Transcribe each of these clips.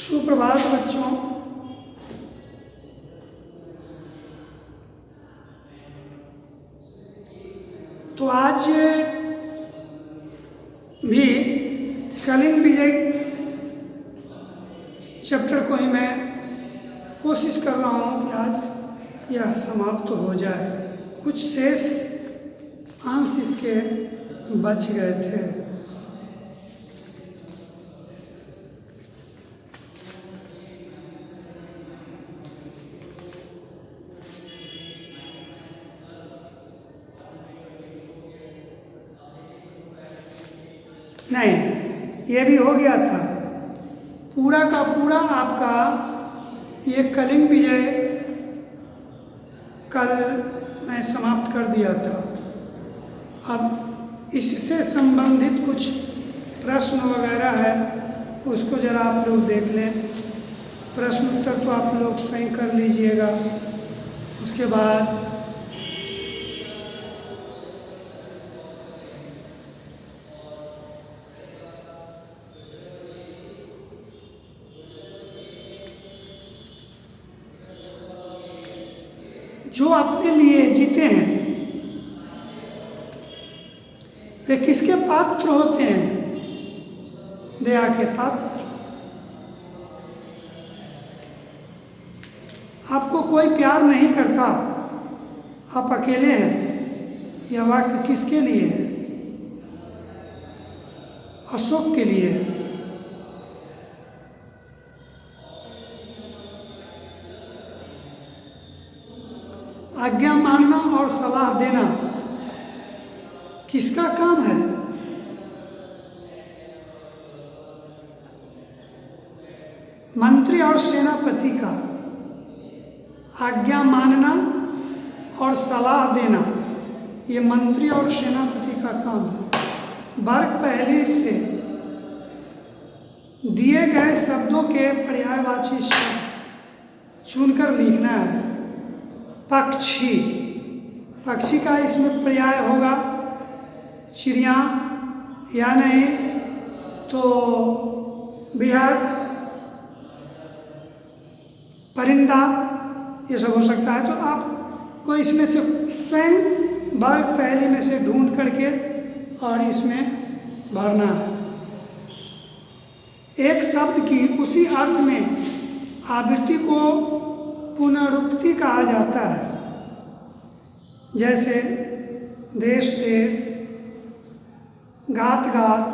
सुप्रभात बच्चों। तो आज भी कलिंग विजय चैप्टर को ही मैं कोशिश कर रहा हूँ कि आज यह समाप्त हो जाए। कुछ शेष अंश इसके बच गए थे। नहीं, ये भी हो गया था। पूरा का पूरा आपका ये कलिंग विजय कल मैं समाप्त कर दिया था। अब इससे संबंधित कुछ प्रश्न वगैरह है, उसको ज़रा आप लोग देख लें। प्रश्न उत्तर तो आप लोग स्वयं कर लीजिएगा। उसके बाद जो अपने लिए जीते हैं वे किसके पात्र होते हैं? दया के पात्र। आपको कोई प्यार नहीं करता, आप अकेले हैं। यह वाक्य किसके लिए है? अशोक के लिए है। आज्ञा मानना और सलाह देना किसका काम है? मंत्री और सेनापति का। आज्ञा मानना और सलाह देना ये मंत्री और सेनापति का काम है। वर्ग पहले से दिए गए शब्दों के पर्यायवाची शब्द चुनकर लिखना है। पक्षी, पक्षी का इसमें पर्याय होगा चिड़िया, या नहीं तो बिहार, परिंदा, ये सब हो सकता है। तो आपको इसमें से स्वयं वर्ग पहले में से ढूंढ करके और इसमें भरना है। एक शब्द की उसी अर्थ में आवृत्ति को पुनरुक्ति कहा जाता है। जैसे देश देश, गात गात,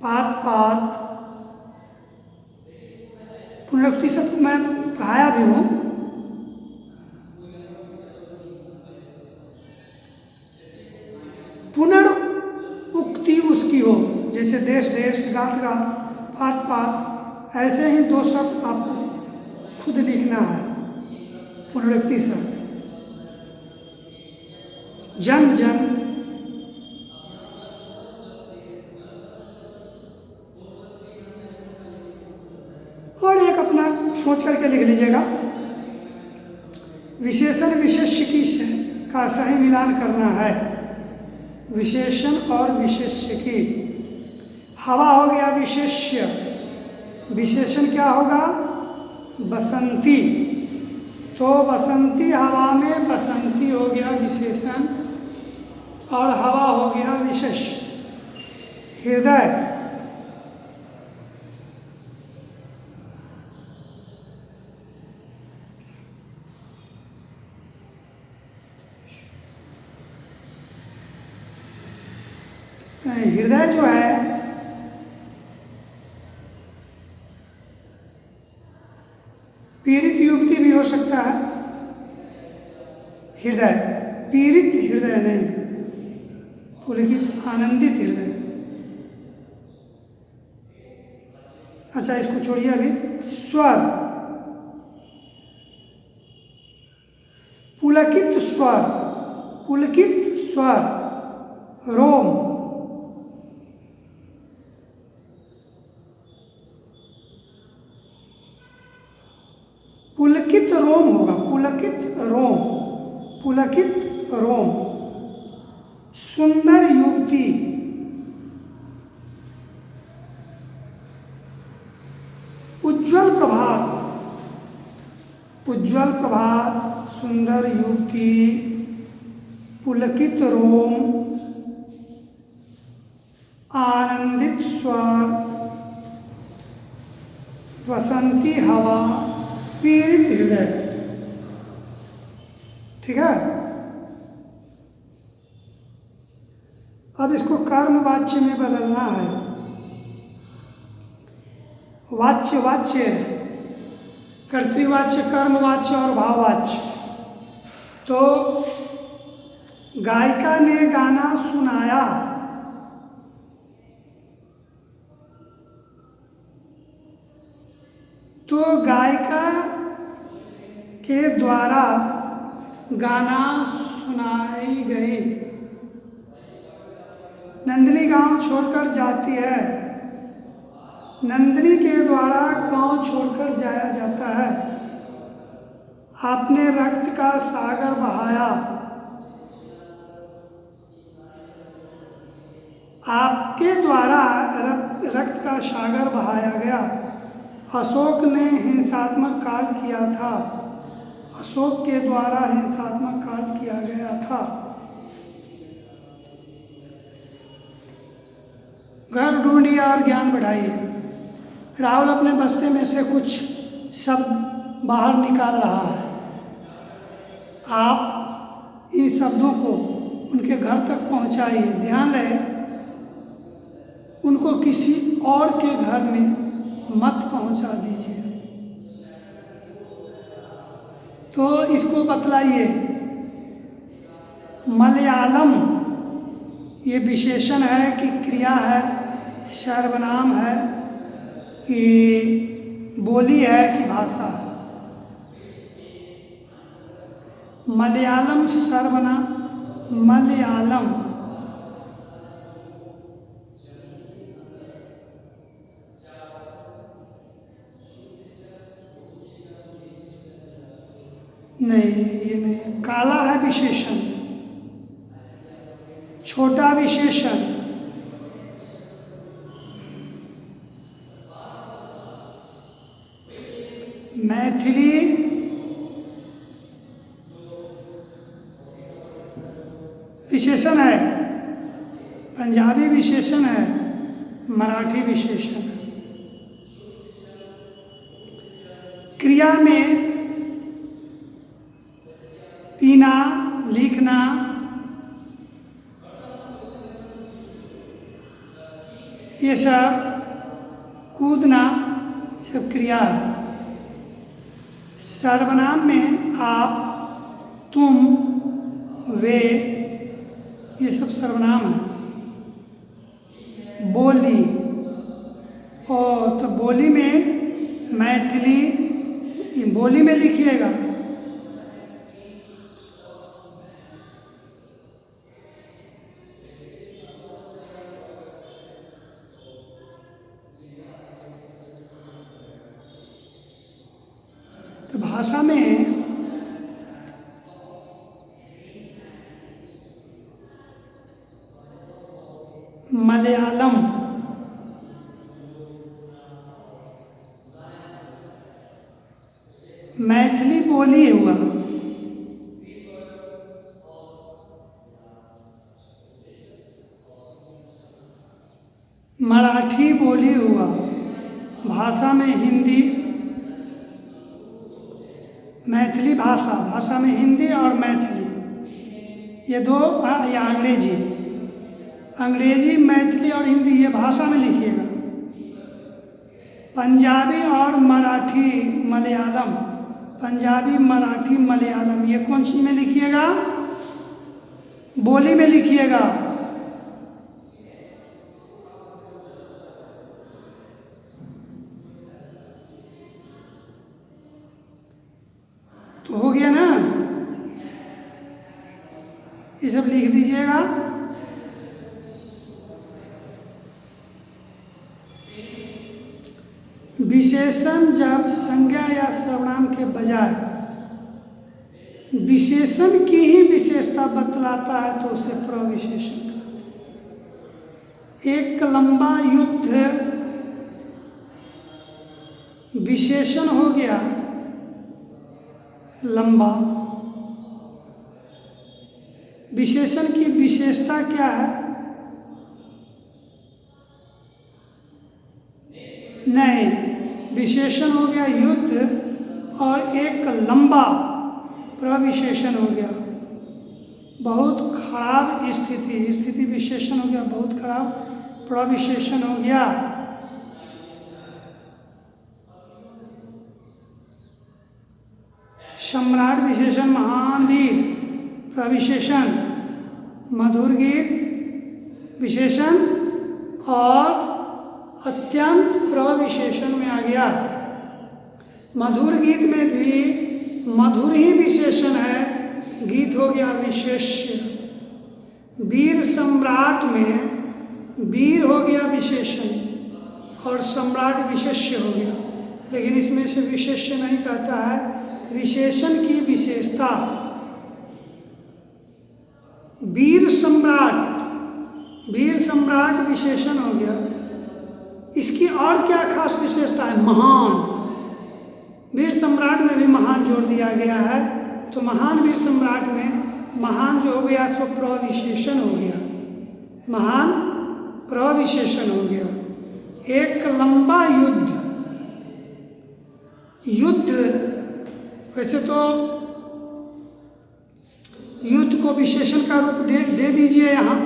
पात पात। पुनरुक्ति शब्द मैं पढ़ाया भी हूँ। पुनरुक्ति उसकी हो, जैसे देश देश, गात गात, पात पात। ऐसे ही दो शब्द आपको खुद लिखना है पुनरुक्ति शब्द। जन जन, और एक अपना सोच करके लिख लीजिएगा। विशेषण विशेष्य की का सही मिलान करना है। विशेषण और विशेष्य की। हवा हो गया विशेष्य, विशेषण क्या होगा? बसंती। तो बसंती हवा में बसंती हो गया विशेषण और हवा हो गया विशेष्य। हृदय, हृदय जो है पीड़ित युक्ति भी हो सकता है। हृदय पीड़ित हृदय नहीं, पुलकित आनंदित हृदय। अच्छा, इसको छोड़िए अभी। स्वर, पुलकित स्वर, पुलकित स्वर। रोम, पुलकित रोम होगा, पुलकित रोम, पुलकित रोम। सुंदर युवती, उज्ज्वल प्रभात, सुंदर युवती, पुलकित रोम, आनंदित स्वर, वसंती हवा, पीड़ित हृदय। ठीक है। अब इसको कर्म वाच्य में बदलना है। वाच्य वाच्य, कर्तृवाच्य, कर्मवाच्य और भाववाच्य। तो गायिका ने गाना सुनाया, तो गायिका के द्वारा गाना सुनाई गई। नंदिनी गांव छोड़कर जाती है, नंदिनी के द्वारा गांव छोड़कर जाया जाता है। आपने रक्त का सागर बहाया, आपके द्वारा रक्त का सागर बहाया गया। अशोक ने हिंसात्मक कार्य किया था, अशोक के द्वारा हिंसात्मक कार्य किया गया था। घर ढूंढिए और ज्ञान बढ़ाइए। राहुल अपने बस्ते में से कुछ शब्द बाहर निकाल रहा है। आप इन शब्दों को उनके घर तक पहुंचाइए। ध्यान रहे, उनको किसी और के घर में मत पहुंचा दीजिए। तो इसको बतलाइए। मलयालम ये विशेषण है कि क्रिया है, सर्वनाम है कि बोली है कि भाषा है? मलयालम सर्वनाम, मलयालम नहीं, ये नहीं। काला है विशेषण, छोटा विशेषण, मैथिली विशेषण है, पंजाबी विशेषण है, मराठी विशेषण है। क्रिया में पीना, लिखना, ये सब, कूदना, सब क्रिया है। सर्वनाम में आप, तुम, वे, ये सब सर्वनाम है। बोली, और तो बोली में मैथिली, बोली में लिखिएगा। तो भाषा में मलयालम, मैथिली बोली हुआ, मराठी बोली हुआ, भाषा में हिंदी, मैथिली भाषा, भाषा में हिंदी और मैथिली, ये दो, या अंग्रेजी, अंग्रेजी, मैथिली और हिंदी, ये भाषा में लिखिएगा। पंजाबी और मराठी, मलयालम, पंजाबी, मराठी, मलयालम, ये कौन सी में लिखिएगा? बोली में लिखिएगा। तो हो गया ना, ये सब लिख दीजिएगा। विशेषण जब संज्ञा या सर्वनाम के बजाय विशेषण की ही विशेषता बतलाता है तो उसे प्रविशेषण कहते हैं। एक लंबा युद्ध विशेषण हो गया लंबा। विशेषण की विशेषता क्या है? नहीं, विशेषण हो गया युद्ध और एक लंबा प्रविशेषण हो गया बहुत खराब स्थिति। स्थिति विशेषण हो गया बहुत खराब, प्रविशेषण हो गया सम्राट विशेषण, महान वीर प्रविशेषण, मधुर गीत विशेषण और अत्यंत प्रविशेषण में आ गया। मधुर गीत में भी मधुर ही विशेषण है, गीत हो गया विशेष्य। वीर सम्राट में वीर हो गया विशेषण और सम्राट विशेष्य हो गया, लेकिन इसमें से विशेष्य नहीं कहता है। विशेषण की विशेषता वीर सम्राट विशेषण हो गया। इसकी और क्या खास विशेषता है? महान। वीर सम्राट में भी महान जोड़ दिया गया है, तो महान वीर सम्राट में महान जो हो गया सो प्रविशेषण हो गया, महान प्रविशेषण हो गया। एक लंबा युद्ध वैसे तो युद्ध को विशेषण का रूप दे दीजिए यहाँ,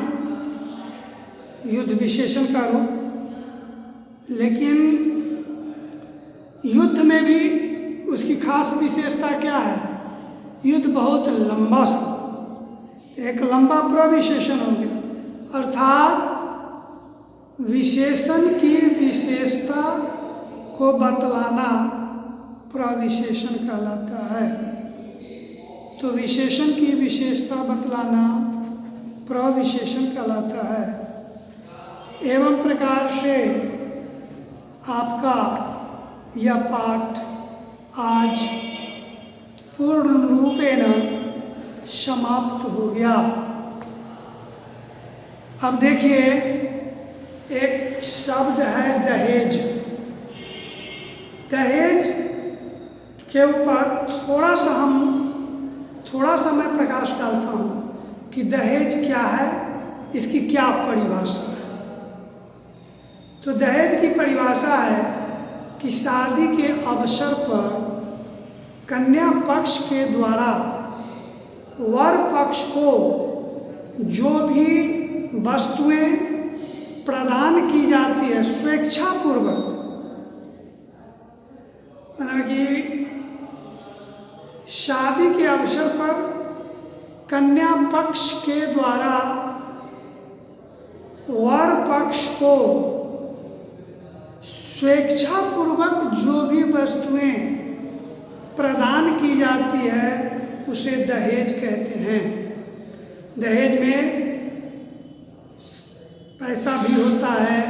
युद्ध विशेषण का रूप, लेकिन युद्ध में भी उसकी खास विशेषता क्या है? युद्ध बहुत लंबा सा, एक लंबा प्रविशेषण हो गया, अर्थात विशेषण की विशेषता को बतलाना प्रविशेषण कहलाता है। तो विशेषण की विशेषता बतलाना प्रविशेषण कहलाता है। एवं प्रकार से आपका यह पाठ आज पूर्ण रूपेण समाप्त हो गया। अब देखिए, एक शब्द है दहेज। दहेज के ऊपर थोड़ा सा मैं प्रकाश डालता हूँ कि दहेज क्या है, इसकी क्या परिभाषा है। तो दहेज की परिभाषा है कि शादी के अवसर पर कन्या पक्ष के द्वारा वर पक्ष को जो भी वस्तुएं प्रदान की जाती है स्वेच्छापूर्वक, मतलब कि शादी के अवसर पर कन्या पक्ष के द्वारा वर पक्ष को स्वेच्छापूर्वक जो भी वस्तुएं प्रदान की जाती है उसे दहेज कहते हैं। दहेज में पैसा भी होता है,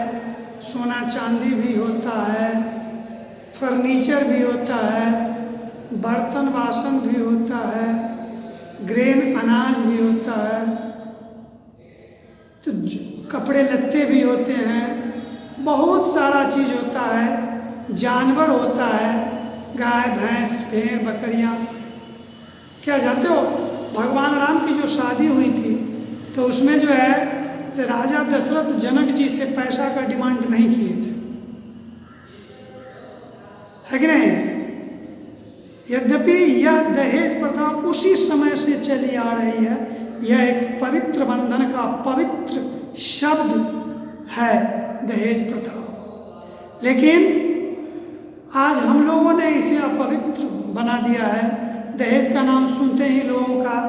सोना चांदी भी होता है, फर्नीचर भी होता है, बर्तन बासन भी होता है, ग्रेन अनाज भी होता है, तो कपड़े लत्ते भी होते हैं, बहुत सारा चीज़ होता है, जानवर होता है, गाय भैंस भेड़ बकरियाँ। क्या जानते हो, भगवान राम की जो शादी हुई थी तो उसमें जो है राजा दशरथ जनक जी से पैसा का डिमांड नहीं किए थे, है कि नहीं? यद्यपि यह दहेज प्रथा उसी समय से चली आ रही है, यह एक पवित्र बंधन का पवित्र शब्द है दहेज प्रथा, लेकिन आज हम लोगों ने इसे अपवित्र बना दिया है। दहेज का नाम सुनते ही लोगों का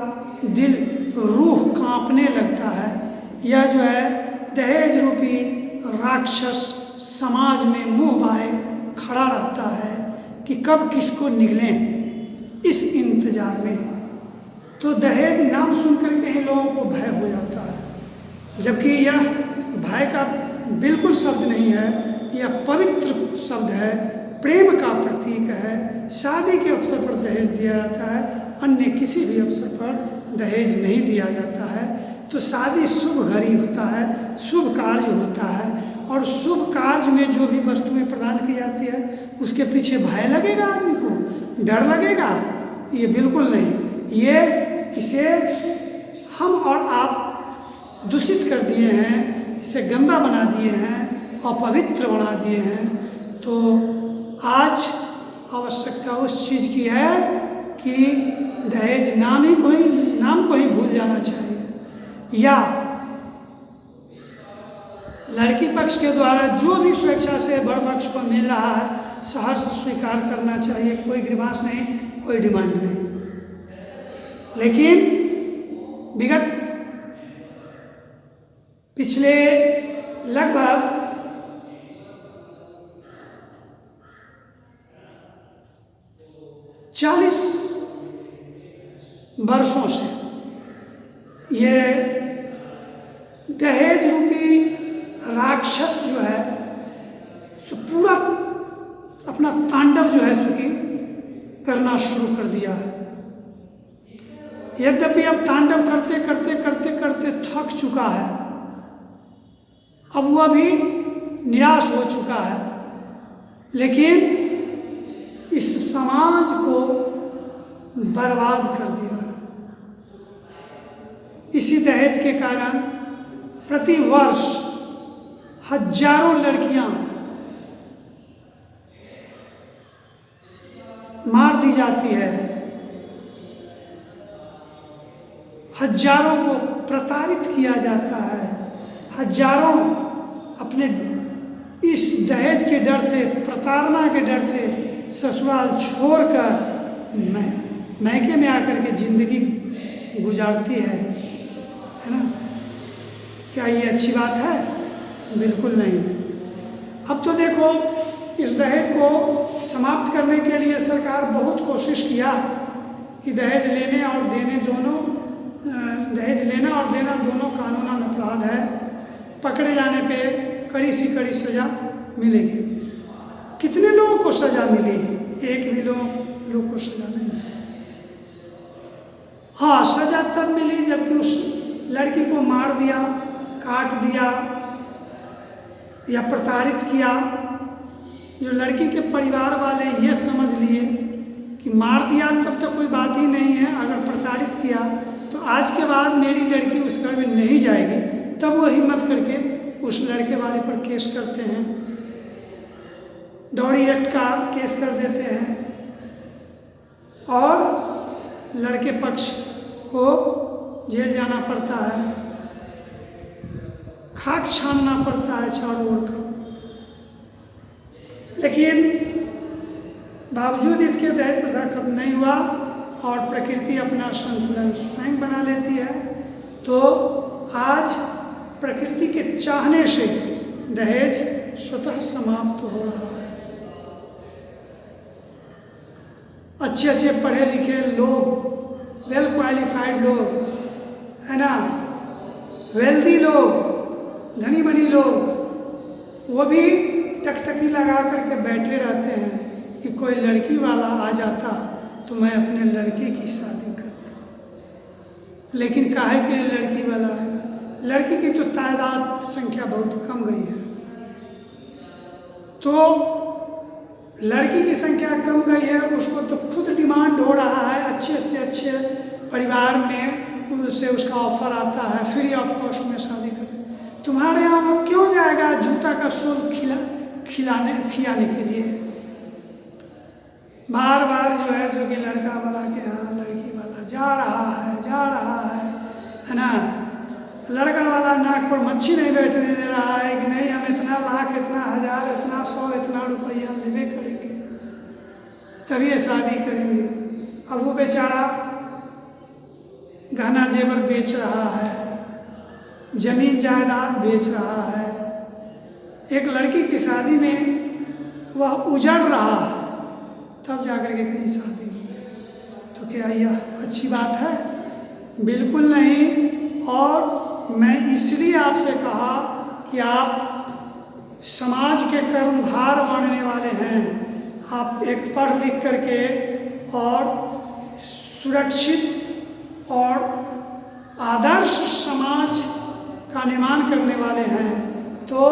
दिल रूह कांपने लगता है। यह जो है दहेज रूपी राक्षस समाज में मुंह बाए खड़ा रहता है कि कब किसको निगलें, इस इंतजार में। तो दहेज नाम सुनकर के ही लोगों को भय हो जाता है, जबकि यह भय का बिल्कुल शब्द नहीं है, यह पवित्र शब्द है, प्रेम का प्रतीक है। शादी के अवसर पर दहेज दिया जाता है, अन्य किसी भी अवसर पर दहेज नहीं दिया जाता है। तो शादी शुभ घड़ी होता है, शुभ कार्य होता है, और शुभ कार्य में जो भी वस्तुएं प्रदान की जाती है उसके पीछे भय लगेगा, आदमी को डर लगेगा, ये बिल्कुल नहीं। ये इसे हम और आप दूषित कर दिए हैं, इसे गंदा बना दिए हैं, अपवित्र बना दिए हैं। तो आज आवश्यकता उस चीज़ की है कि दहेज नाम को ही भूल जाना चाहिए, या लड़की पक्ष के द्वारा जो भी स्वेच्छा से वर पक्ष को मिल रहा है सहर्ष स्वीकार करना चाहिए। कोई ग्रीवांस नहीं, कोई डिमांड नहीं। लेकिन विगत पिछले लगभग 40 वर्षों से ये दहेज रूपी राक्षस जो है सो पूरा अपना तांडव जो है सो कि करना शुरू कर दिया है। यद्यपि अब तांडव करते करते करते करते थक चुका है, अब वह भी निराश हो चुका है, लेकिन इस समाज को बर्बाद कर दिया है। इसी दहेज के कारण प्रति वर्ष हजारों लड़कियां मार दी जाती है, हजारों को प्रताड़ित किया जाता है, हजारों अपने इस दहेज के डर से, प्रताड़ना के डर से ससुराल छोड़कर मैके में आकर के जिंदगी गुजारती है ना। क्या ये अच्छी बात है? बिल्कुल नहीं। अब तो देखो, इस दहेज को समाप्त करने के लिए सरकार बहुत कोशिश किया कि दहेज लेने और देने दोनों, दहेज लेना और देना दोनों कानूनन अपराध है, पकड़े जाने पे कड़ी सी कड़ी सजा मिलेगी। कितने लोगों को सजा मिली? एक भी लोग को सजा नहीं। हाँ, सजा तब मिली जबकि उस लड़की को मार दिया, काट दिया या प्रताड़ित किया। जो लड़की के परिवार वाले ये समझ लिए कि मार दिया तब तो कोई बात ही नहीं है, अगर प्रताड़ित किया तो आज के बाद मेरी लड़की उस घर में नहीं जाएगी, तब वो हिम्मत करके उस लड़के वाले पर केस करते हैं, डॉरी एक्ट का केस कर देते हैं और लड़के पक्ष को जेल जाना पड़ता है, खाक छानना पड़ता है चारों ओर का। लेकिन बावजूद इसके दहेज प्रथा खत्म नहीं हुआ और प्रकृति अपना संतुलन स्वयं बना लेती है। तो आज प्रकृति के चाहने से दहेज स्वतः समाप्त हो रहा है। अच्छे अच्छे पढ़े लिखे लोग, वेल क्वालिफाइड लोग, है ना, वेल्दी लोग, धनी मनी लोग, वो भी टकटकी लगा करके बैठे रहते हैं कि कोई लड़की वाला आ जाता तो मैं अपने लड़के की शादी करता। लेकिन काहे के लिए लड़की वाला आएगा? लड़की की तो तादाद संख्या बहुत कम गई है, तो लड़की की संख्या कम गई है, उसको तो खुद डिमांड हो रहा है। अच्छे से अच्छे परिवार में उससे उसका ऑफर आता है फ्री ऑफ कॉस्ट में शादी करने। तुम्हारे यहाँ वो क्यों जाएगा जूता का सोल खिलाने के लिए? बार बार जो है सो कि लड़का वाला के यहाँ लड़की वाला जा रहा है ना। लड़का वाला नाक पर मच्छी नहीं बैठने दे रहा है कि नहीं हम इतना लाख, इतना हजार, इतना 100, इतना रुपया लेवे करेंगे तभी ये शादी करेंगे। अब वो बेचारा गहना जेवर बेच रहा है, जमीन जायदाद बेच रहा है, एक लड़की की शादी में वह उजड़ रहा है, तब जाकर के कहीं शादी होती है। तो क्या यह अच्छी बात है? बिल्कुल नहीं। और मैं इसलिए आपसे कहा कि आप समाज के कर्मधार बनने वाले हैं। आप एक पढ़ लिख करके और सुरक्षित और आदर्श समाज का निर्माण करने वाले हैं, तो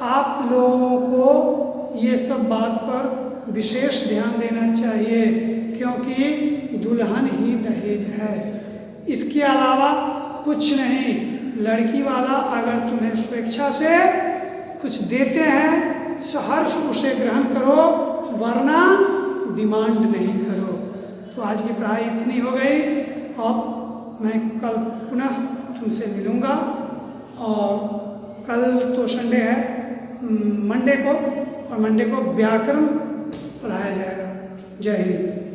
आप लोगों को ये सब बात पर विशेष ध्यान देना चाहिए क्योंकि दुल्हन ही दहेज है। इसके अलावा कुछ नहीं। लड़की वाला अगर तुम्हें स्वेच्छा से कुछ देते हैं सहर्ष उसे ग्रहण करो, वरना डिमांड नहीं करो। तो आज की पढ़ाई इतनी हो गई। अब मैं कल पुनः तुमसे मिलूँगा, और कल तो संडे है, मंडे को व्याकरण पढ़ाया जाएगा। जय हिंद।